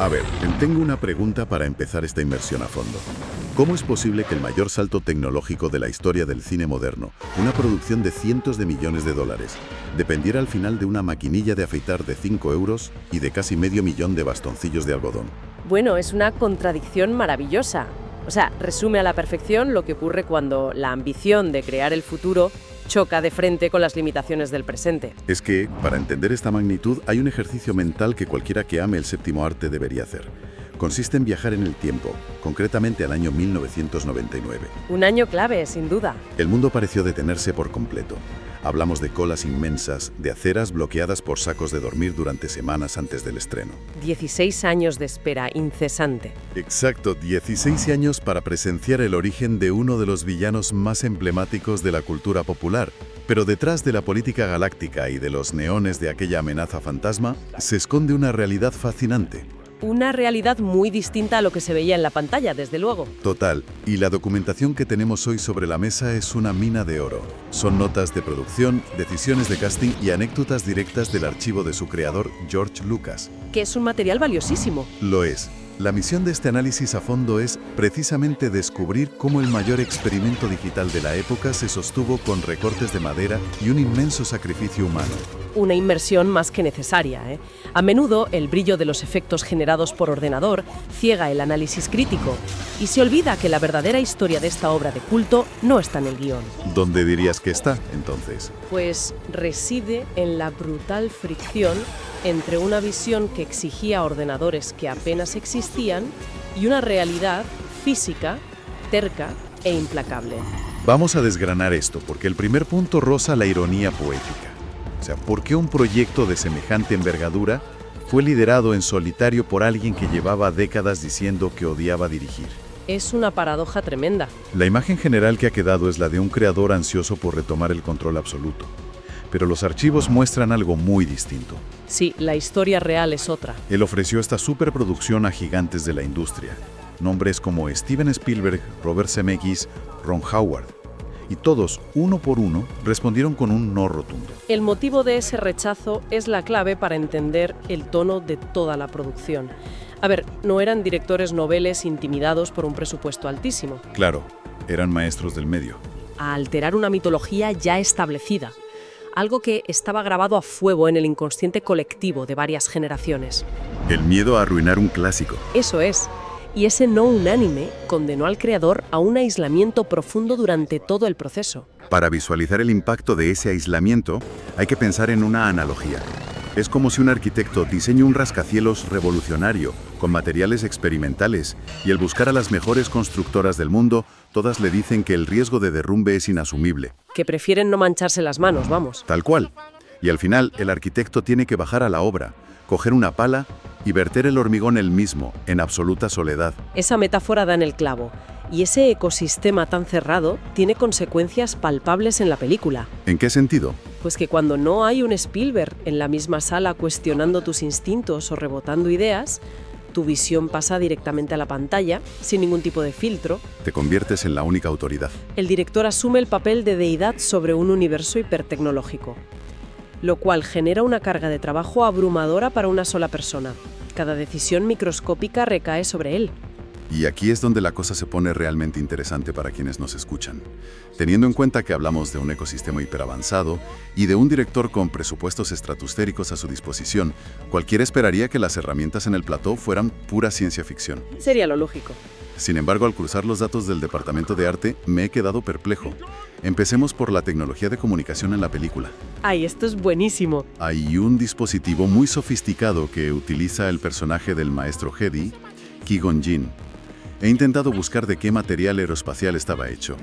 A ver, tengo una pregunta para empezar esta inmersión a fondo. ¿Cómo es posible que el mayor salto tecnológico de la historia del cine moderno, una producción de cientos de millones de dólares, dependiera al final de una maquinilla de afeitar de 5 euros y de casi medio millón de bastoncillos de algodón? Bueno, es una contradicción maravillosa. O sea, resume a la perfección lo que ocurre cuando la ambición de crear el futuro choca de frente con las limitaciones del presente. Es que, para entender esta magnitud, hay un ejercicio mental que cualquiera que ame el séptimo arte debería hacer. Consiste en viajar en el tiempo, concretamente al año 1999. Un año clave, sin duda. El mundo pareció detenerse por completo. Hablamos de colas inmensas, de aceras bloqueadas por sacos de dormir durante semanas antes del estreno. 16 años de espera incesante. Exacto, 16 años para presenciar el origen de uno de los villanos más emblemáticos de la cultura popular. Pero detrás de la política galáctica y de los neones de aquella amenaza fantasma, se esconde una realidad fascinante. Una realidad muy distinta a lo que se veía en la pantalla, desde luego. Total, y la documentación que tenemos hoy sobre la mesa es una mina de oro. Son notas de producción, decisiones de casting y anécdotas directas del archivo de su creador, George Lucas. Que es un material valiosísimo. Lo es. La misión de este análisis a fondo es precisamente descubrir cómo el mayor experimento digital de la época se sostuvo con recortes de madera y un inmenso sacrificio humano. Una inmersión más que necesaria, ¿eh? A menudo, el brillo de los efectos generados por ordenador ciega el análisis crítico y se olvida que la verdadera historia de esta obra de culto no está en el guión. ¿Dónde dirías que está, entonces? Pues reside en la brutal fricción entre una visión que exigía ordenadores que apenas existían y una realidad física, terca e implacable. Vamos a desgranar esto, porque el primer punto roza la ironía poética. O sea, ¿por qué un proyecto de semejante envergadura fue liderado en solitario por alguien que llevaba décadas diciendo que odiaba dirigir? Es una paradoja tremenda. La imagen general que ha quedado es la de un creador ansioso por retomar el control absoluto. Pero los archivos muestran algo muy distinto. Sí, la historia real es otra. Él ofreció esta superproducción a gigantes de la industria. Nombres como Steven Spielberg, Robert Zemeckis, Ron Howard. Y todos, uno por uno, respondieron con un no rotundo. El motivo de ese rechazo es la clave para entender el tono de toda la producción. A ver, no eran directores noveles intimidados por un presupuesto altísimo. Claro, eran maestros del medio. A alterar una mitología ya establecida. Algo que estaba grabado a fuego en el inconsciente colectivo de varias generaciones. El miedo a arruinar un clásico. Eso es. Y ese no unánime condenó al creador a un aislamiento profundo durante todo el proceso. Para visualizar el impacto de ese aislamiento, hay que pensar en una analogía. Es como si un arquitecto diseña un rascacielos revolucionario, con materiales experimentales, y al buscar a las mejores constructoras del mundo, todas le dicen que el riesgo de derrumbe es inasumible. Que prefieren no mancharse las manos, vamos. Tal cual. Y al final, el arquitecto tiene que bajar a la obra, coger una pala y verter el hormigón él mismo, en absoluta soledad. Esa metáfora da en el clavo. Y ese ecosistema tan cerrado tiene consecuencias palpables en la película. ¿En qué sentido? Pues que cuando no hay un Spielberg en la misma sala cuestionando tus instintos o rebotando ideas, tu visión pasa directamente a la pantalla, sin ningún tipo de filtro. Te conviertes en la única autoridad. El director asume el papel de deidad sobre un universo hipertecnológico, lo cual genera una carga de trabajo abrumadora para una sola persona. Cada decisión microscópica recae sobre él. Y aquí es donde la cosa se pone realmente interesante para quienes nos escuchan. Teniendo en cuenta que hablamos de un ecosistema hiperavanzado y de un director con presupuestos estratosféricos a su disposición, cualquiera esperaría que las herramientas en el plató fueran pura ciencia ficción. Sería lo lógico. Sin embargo, al cruzar los datos del departamento de arte, me he quedado perplejo. Empecemos por la tecnología de comunicación en la película. ¡Ay, esto es buenísimo! Hay un dispositivo muy sofisticado que utiliza el personaje del maestro Jedi, Qui-Gon Jinn. He intentado buscar de qué material aeroespacial estaba hecho.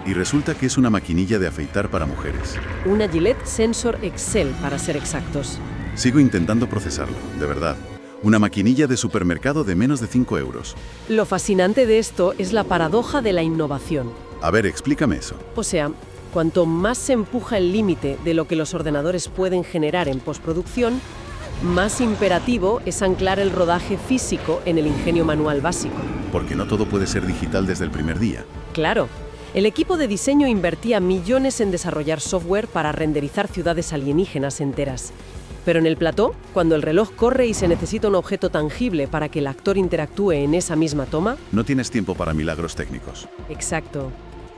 Y resulta que es una maquinilla de afeitar para mujeres. Una Gillette Sensor Excel, para ser exactos. Sigo intentando procesarlo, de verdad. Una maquinilla de supermercado de menos de 5 euros. Lo fascinante de esto es la paradoja de la innovación. A ver, explícame eso. O sea, cuanto más se empuja el límite de lo que los ordenadores pueden generar en postproducción, más imperativo es anclar el rodaje físico en el ingenio manual básico. Porque no todo puede ser digital desde el primer día. Claro. El equipo de diseño invertía millones en desarrollar software para renderizar ciudades alienígenas enteras. Pero en el plató, cuando el reloj corre y se necesita un objeto tangible para que el actor interactúe en esa misma toma, No tienes tiempo para milagros técnicos. exacto.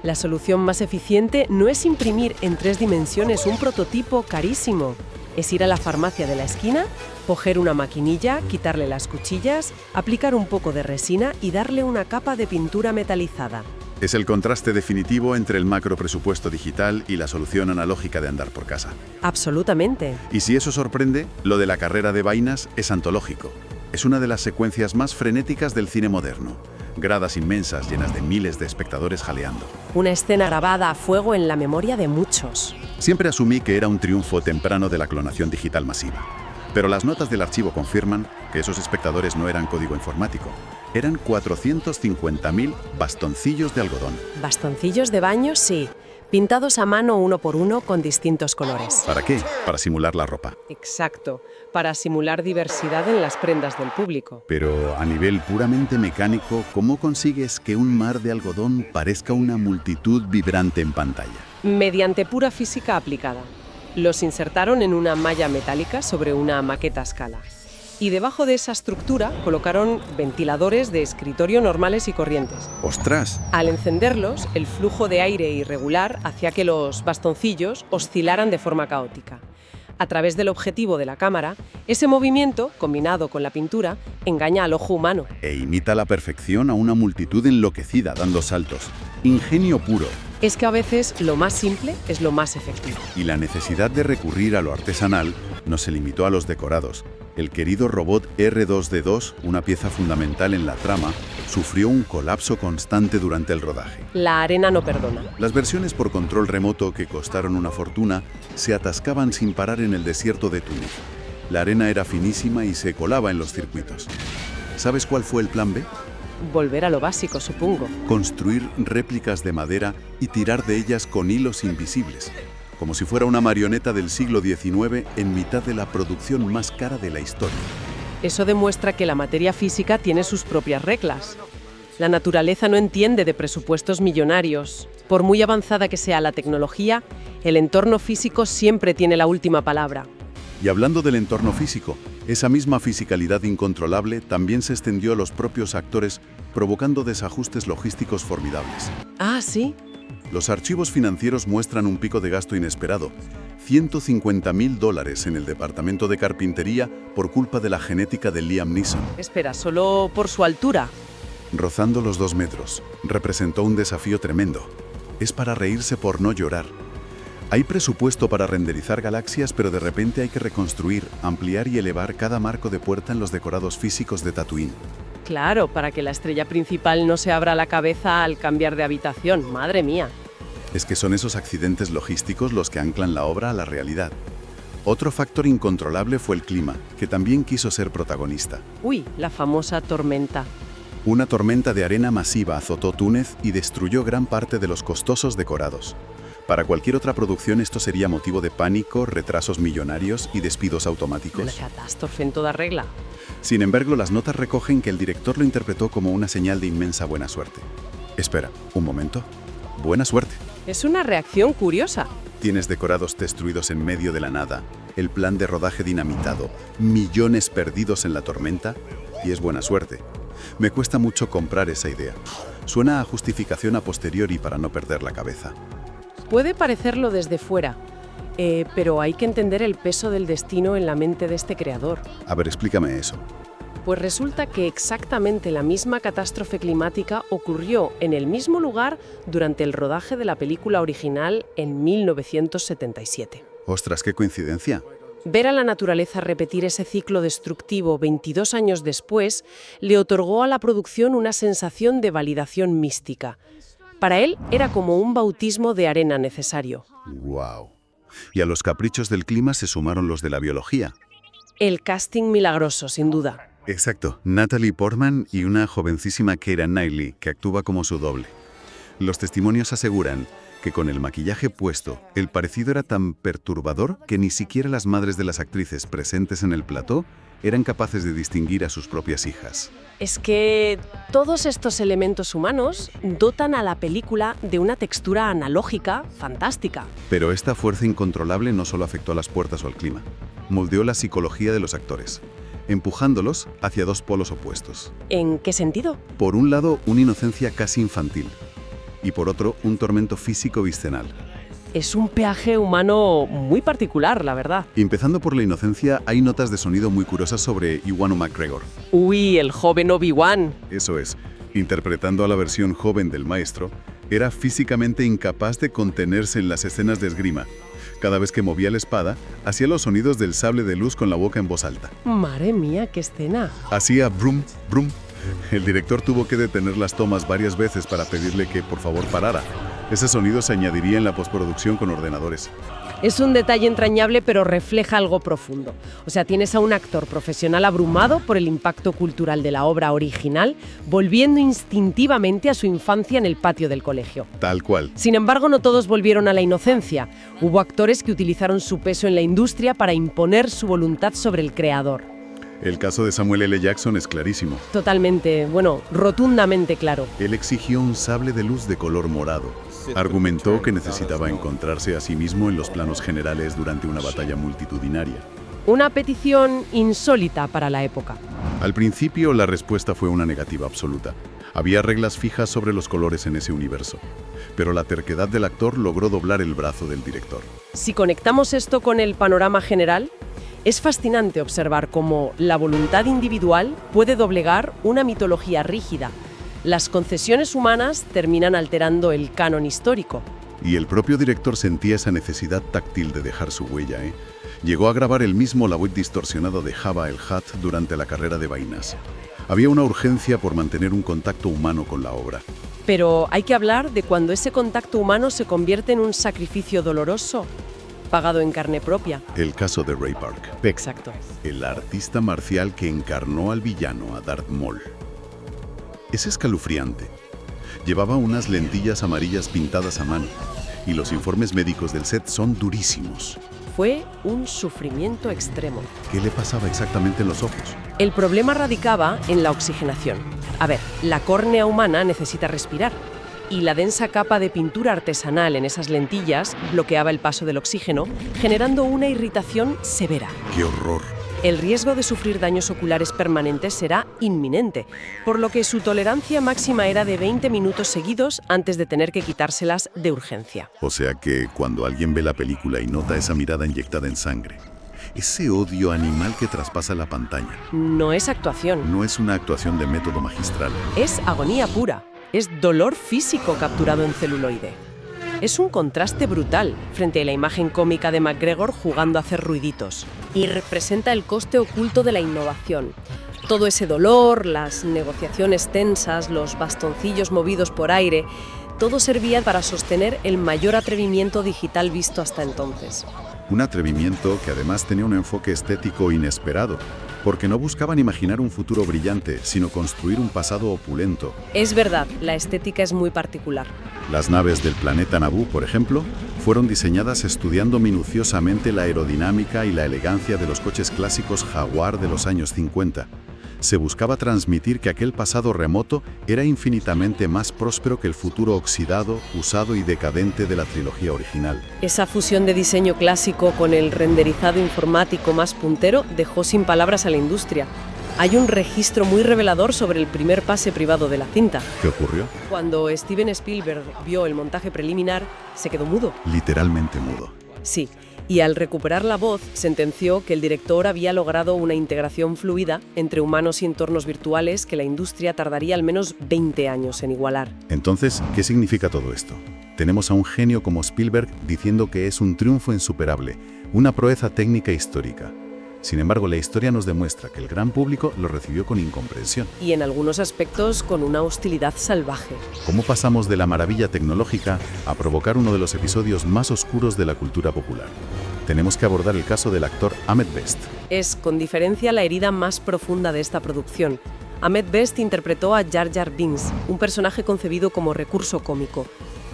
La solución más eficiente no es imprimir en 3 dimensiones un prototipo carísimo. Es ir a la farmacia de la esquina, coger una maquinilla, quitarle las cuchillas, aplicar un poco de resina y darle una capa de pintura metalizada. Es el contraste definitivo entre el macro presupuesto digital y la solución analógica de andar por casa. Absolutamente. Y si eso sorprende, lo de la carrera de vainas es antológico. Es una de las secuencias más frenéticas del cine moderno. Gradas inmensas llenas de miles de espectadores jaleando. Una escena grabada a fuego en la memoria de muchos. Siempre asumí que era un triunfo temprano de la clonación digital masiva. Pero las notas del archivo confirman que esos espectadores no eran código informático. Eran 450.000 bastoncillos de algodón. Bastoncillos de baño, sí. Pintados a mano uno por uno con distintos colores. ¿Para qué? Para simular la ropa. Exacto, para simular diversidad en las prendas del público. Pero a nivel puramente mecánico, ¿cómo consigues que un mar de algodón parezca una multitud vibrante en pantalla? Mediante pura física aplicada. Los insertaron en una malla metálica sobre una maqueta a escala. Y debajo de esa estructura colocaron ventiladores de escritorio normales y corrientes. ¡Ostras! Al encenderlos, el flujo de aire irregular hacía que los bastoncillos oscilaran de forma caótica. A través del objetivo de la cámara, ese movimiento, combinado con la pintura, engaña al ojo humano. E imita a la perfección a una multitud enloquecida dando saltos. Ingenio puro. Es que a veces lo más simple es lo más efectivo. Y la necesidad de recurrir a lo artesanal no se limitó a los decorados. El querido robot R2D2, una pieza fundamental en la trama, sufrió un colapso constante durante el rodaje. La arena no perdona. Las versiones por control remoto, que costaron una fortuna, se atascaban sin parar en el desierto de Túnez. La arena era finísima y se colaba en los circuitos. ¿Sabes cuál fue el plan B? Volver a lo básico, supongo. Construir réplicas de madera y tirar de ellas con hilos invisibles, como si fuera una marioneta del siglo XIX en mitad de la producción más cara de la historia. Eso demuestra que la materia física tiene sus propias reglas. La naturaleza no entiende de presupuestos millonarios. Por muy avanzada que sea la tecnología, el entorno físico siempre tiene la última palabra. Y hablando del entorno físico, esa misma fisicalidad incontrolable también se extendió a los propios actores, provocando desajustes logísticos formidables. Ah, ¿sí? Los archivos financieros muestran un pico de gasto inesperado. $150.000 en el departamento de carpintería por culpa de la genética de Liam Neeson. Espera, ¿solo por su altura? Rozando los 2 metros, representó un desafío tremendo. Es para reírse por no llorar. Hay presupuesto para renderizar galaxias, pero de repente hay que reconstruir, ampliar y elevar cada marco de puerta en los decorados físicos de Tatooine. Claro, para que la estrella principal no se abra la cabeza al cambiar de habitación. ¡Madre mía! Es que son esos accidentes logísticos los que anclan la obra a la realidad. Otro factor incontrolable fue el clima, que también quiso ser protagonista. Uy, la famosa tormenta. Una tormenta de arena masiva azotó Túnez y destruyó gran parte de los costosos decorados. Para cualquier otra producción esto sería motivo de pánico, retrasos millonarios y despidos Una automáticos. catástrofe en toda regla. Sin embargo, las notas recogen que el director lo interpretó como una señal de inmensa buena suerte. Espera, un momento. Buena suerte. Es una reacción curiosa. Tienes decorados destruidos en medio de la nada, el plan de rodaje dinamitado, millones perdidos en la tormenta, y es buena suerte. Me cuesta mucho comprar esa idea. Suena a justificación a posteriori para no perder la cabeza. Puede parecerlo desde fuera, pero hay que entender el peso del destino en la mente de este creador. A ver, explícame eso. Pues resulta que exactamente la misma catástrofe climática ocurrió en el mismo lugar durante el rodaje de la película original en 1977. Ostras, qué coincidencia. Ver a la naturaleza repetir ese ciclo destructivo 22 años después le otorgó a la producción una sensación de validación mística. Para él era como un bautismo de arena necesario. ¡Guau! Y a los caprichos del clima se sumaron los de la biología. El casting milagroso, sin duda. Exacto, Natalie Portman y una jovencísima Keira Knightley, que actúa como su doble. Los testimonios aseguran que con el maquillaje puesto, el parecido era tan perturbador que ni siquiera las madres de las actrices presentes en el plató eran capaces de distinguir a sus propias hijas. Es que todos estos elementos humanos dotan a la película de una textura analógica fantástica. Pero esta fuerza incontrolable no solo afectó a las puertas o al clima. moldeó la psicología de los actores, empujándolos hacia dos polos opuestos. ¿En qué sentido? Por un lado, una inocencia casi infantil, y por otro, un tormento físico visceral. Es un peaje humano muy particular, la verdad. Y empezando por la inocencia, hay notas de sonido muy curiosas sobre Ewan McGregor. Uy, el joven Obi-Wan. Eso es, interpretando a la versión joven del maestro, era físicamente incapaz de contenerse en las escenas de esgrima. Cada vez que movía la espada, hacía los sonidos del sable de luz con la boca en voz alta. Madre mía, qué escena. Hacía brum, brum. El director tuvo que detener las tomas varias veces para pedirle que por favor parara. Ese sonido se añadiría en la postproducción con ordenadores. Es un detalle entrañable, pero refleja algo profundo. O sea, tienes a un actor profesional abrumado por el impacto cultural de la obra original, volviendo instintivamente a su infancia en el patio del colegio. Tal cual. Sin embargo, no todos volvieron a la inocencia. Hubo actores que utilizaron su peso en la industria para imponer su voluntad sobre el creador. El caso de Samuel L. Jackson es clarísimo. Totalmente, bueno, rotundamente claro. Él exigió un sable de luz de color morado. Argumentó que necesitaba encontrarse a sí mismo en los planos generales durante una batalla multitudinaria. Una petición insólita para la época. Al principio, la respuesta fue una negativa absoluta. Había reglas fijas sobre los colores en ese universo. Pero la terquedad del actor logró doblar el brazo del director. Si conectamos esto con el panorama general, es fascinante observar cómo la voluntad individual puede doblegar una mitología rígida. Las concesiones humanas terminan alterando el canon histórico. Y el propio director sentía esa necesidad táctil de dejar su huella, ¿eh? Llegó a grabar él mismo la voz distorsionada de Jabba el Hutt durante la carrera de vainas. Había una urgencia por mantener un contacto humano con la obra. Pero hay que hablar de cuando ese contacto humano se convierte en un sacrificio doloroso, pagado en carne propia. El caso de Ray Park. Exacto. El artista marcial que encarnó al villano, a Darth Maul. Es escalofriante. Llevaba unas lentillas amarillas pintadas a mano, y los informes médicos del set son durísimos. Fue un sufrimiento extremo. ¿Qué le pasaba exactamente en los ojos? El problema radicaba en la oxigenación. A ver, la córnea humana necesita respirar, y la densa capa de pintura artesanal en esas lentillas bloqueaba el paso del oxígeno, generando una irritación severa. ¡Qué horror! El riesgo de sufrir daños oculares permanentes será inminente, por lo que su tolerancia máxima era de 20 minutos seguidos antes de tener que quitárselas de urgencia. O sea que cuando alguien ve la película y nota esa mirada inyectada en sangre, ese odio animal que traspasa la pantalla, No es actuación, no es una actuación de método magistral. es agonía pura, es dolor físico capturado en celuloide. Es un contraste brutal frente a la imagen cómica de McGregor jugando a hacer ruiditos. Y representa el coste oculto de la innovación. Todo ese dolor, las negociaciones tensas, los bastoncillos movidos por aire, todo servía para sostener el mayor atrevimiento digital visto hasta entonces. Un atrevimiento que además tenía un enfoque estético inesperado, porque no buscaban imaginar un futuro brillante, sino construir un pasado opulento. Es verdad, la estética es muy particular. Las naves del planeta Naboo, por ejemplo, fueron diseñadas estudiando minuciosamente la aerodinámica y la elegancia de los coches clásicos Jaguar de los años 50. Se buscaba transmitir que aquel pasado remoto era infinitamente más próspero que el futuro oxidado, usado y decadente de la trilogía original. Esa fusión de diseño clásico con el renderizado informático más puntero dejó sin palabras a la industria. Hay un registro muy revelador sobre el primer pase privado de la cinta. ¿Qué ocurrió? Cuando Steven Spielberg vio el montaje preliminar, se quedó mudo. Literalmente mudo. Sí, y al recuperar la voz, sentenció que el director había logrado una integración fluida entre humanos y entornos virtuales que la industria tardaría al menos 20 años en igualar. Entonces, ¿qué significa todo esto? Tenemos a un genio como Spielberg diciendo que es un triunfo insuperable, una proeza técnica histórica. Sin embargo, la historia nos demuestra que el gran público lo recibió con incomprensión. Y en algunos aspectos con una hostilidad salvaje. ¿Cómo pasamos de la maravilla tecnológica a provocar uno de los episodios más oscuros de la cultura popular? Tenemos que abordar el caso del actor Ahmed Best. Es, con diferencia, la herida más profunda de esta producción. Ahmed Best interpretó a Jar Jar Binks, un personaje concebido como recurso cómico.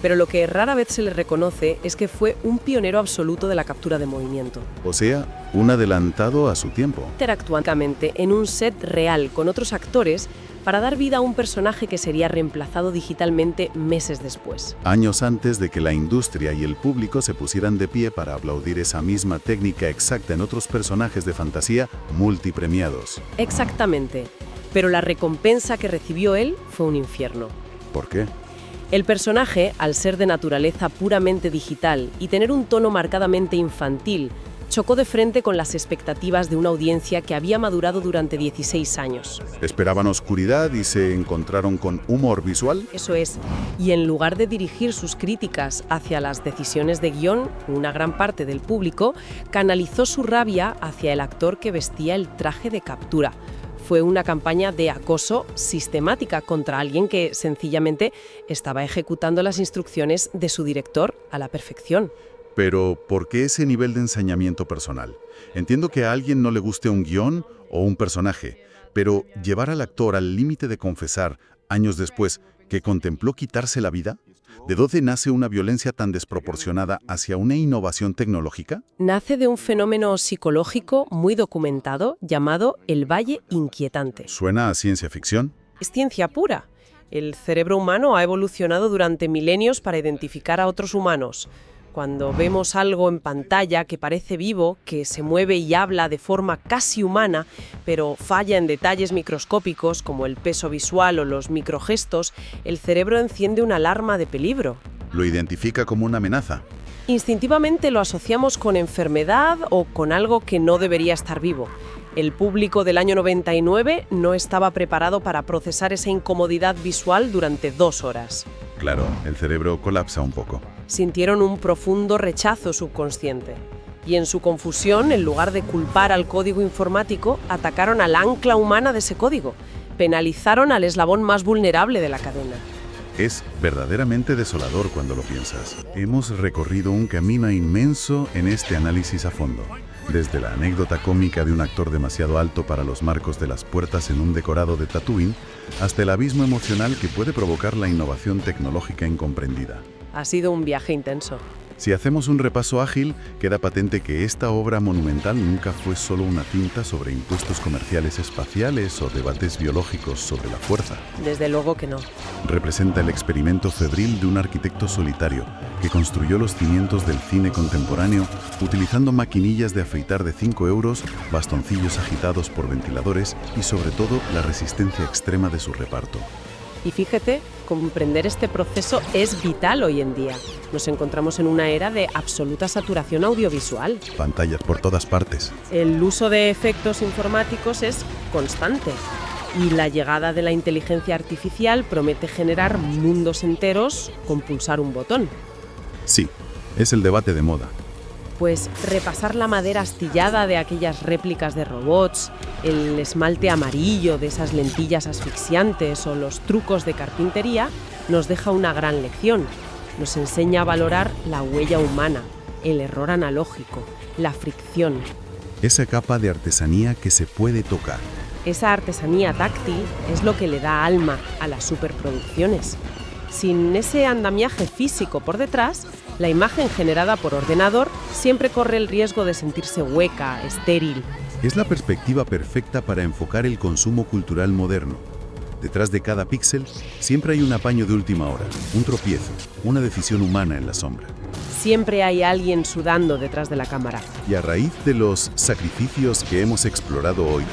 pero lo que rara vez se le reconoce es que fue un pionero absoluto de la captura de movimiento. O sea, un adelantado a su tiempo. Interactuante en un set real con otros actores para dar vida a un personaje que sería reemplazado digitalmente meses después. Años antes de que la industria y el público se pusieran de pie para aplaudir esa misma técnica exacta en otros personajes de fantasía multipremiados. Exactamente, pero la recompensa que recibió él fue un infierno. ¿Por qué? El personaje, al ser de naturaleza puramente digital y tener un tono marcadamente infantil, chocó de frente con las expectativas de una audiencia que había madurado durante 16 años. Esperaban oscuridad y se encontraron con humor visual. Eso es, y en lugar de dirigir sus críticas hacia las decisiones de guión, una gran parte del público canalizó su rabia hacia el actor que vestía el traje de captura. Fue una campaña de acoso sistemática contra alguien que sencillamente estaba ejecutando las instrucciones de su director a la perfección. Pero, ¿por qué ese nivel de ensañamiento personal? Entiendo que a alguien no le guste un guión o un personaje, pero llevar al actor al límite de confesar, años después, que contempló quitarse la vida. ¿De dónde nace una violencia tan desproporcionada hacia una innovación tecnológica? Nace de un fenómeno psicológico muy documentado llamado el Valle Inquietante. ¿Suena a ciencia ficción? Es ciencia pura. El cerebro humano ha evolucionado durante milenios para identificar a otros humanos. Cuando vemos algo en pantalla que parece vivo, que se mueve y habla de forma casi humana, pero falla en detalles microscópicos como el peso visual o los microgestos, el cerebro enciende una alarma de peligro. Lo identifica como una amenaza. Instintivamente lo asociamos con enfermedad o con algo que no debería estar vivo. El público del año 99 no estaba preparado para procesar esa incomodidad visual durante 2 horas. Claro, el cerebro colapsa un poco. Sintieron un profundo rechazo subconsciente. Y en su confusión, en lugar de culpar al código informático, atacaron al ancla humana de ese código. Penalizaron al eslabón más vulnerable de la cadena. Es verdaderamente desolador cuando lo piensas. Hemos recorrido un camino inmenso en este análisis a fondo. Desde la anécdota cómica de un actor demasiado alto para los marcos de las puertas en un decorado de Tatooine, hasta el abismo emocional que puede provocar la innovación tecnológica incomprendida. Ha sido un viaje intenso. Si hacemos un repaso ágil, queda patente que esta obra monumental nunca fue solo una cinta sobre impuestos comerciales espaciales o debates biológicos sobre la fuerza. Desde luego que no. Representa el experimento febril de un arquitecto solitario que construyó los cimientos del cine contemporáneo utilizando maquinillas de afeitar de 5 euros, bastoncillos agitados por ventiladores y sobre todo la resistencia extrema de su reparto. Y fíjate, comprender este proceso es vital hoy en día. Nos encontramos en una era de absoluta saturación audiovisual. Pantallas por todas partes. El uso de efectos informáticos es constante. Y la llegada de la inteligencia artificial promete generar mundos enteros con pulsar un botón. Sí, es el debate de moda. Pues repasar la madera astillada de aquellas réplicas de robots, el esmalte amarillo de esas lentillas asfixiantes o los trucos de carpintería nos deja una gran lección. Nos enseña a valorar la huella humana, el error analógico, la fricción. Esa capa de artesanía que se puede tocar. Esa artesanía táctil es lo que le da alma a las superproducciones. Sin ese andamiaje físico por detrás, la imagen generada por ordenador siempre corre el riesgo de sentirse hueca, estéril. Es la perspectiva perfecta para enfocar el consumo cultural moderno. Detrás de cada píxel siempre hay un apaño de última hora, un tropiezo, una decisión humana en la sombra. Siempre hay alguien sudando detrás de la cámara. Y a raíz de los sacrificios que hemos explorado hoy,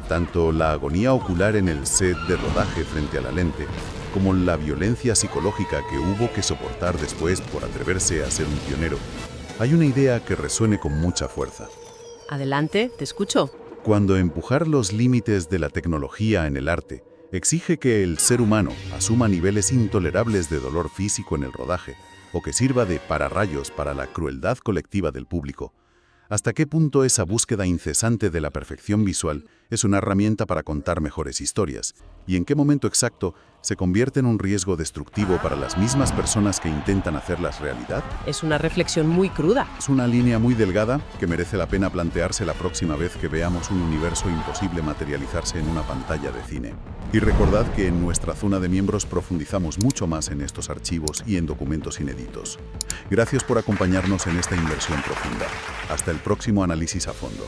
tanto la agonía ocular en el set de rodaje frente a la lente, como la violencia psicológica que hubo que soportar después por atreverse a ser un pionero, hay una idea que resuene con mucha fuerza. Adelante, te escucho. Cuando empujar los límites de la tecnología en el arte exige que el ser humano asuma niveles intolerables de dolor físico en el rodaje, o que sirva de pararrayos para la crueldad colectiva del público, ¿hasta qué punto esa búsqueda incesante de la perfección visual es una herramienta para contar mejores historias? ¿Y en qué momento exacto se convierte en un riesgo destructivo para las mismas personas que intentan hacerlas realidad? Es una reflexión muy cruda. Es una línea muy delgada que merece la pena plantearse la próxima vez que veamos un universo imposible materializarse en una pantalla de cine. Y recordad que en nuestra zona de miembros profundizamos mucho más en estos archivos y en documentos inéditos. Gracias por acompañarnos en esta inversión profunda. Hasta el próximo análisis a fondo.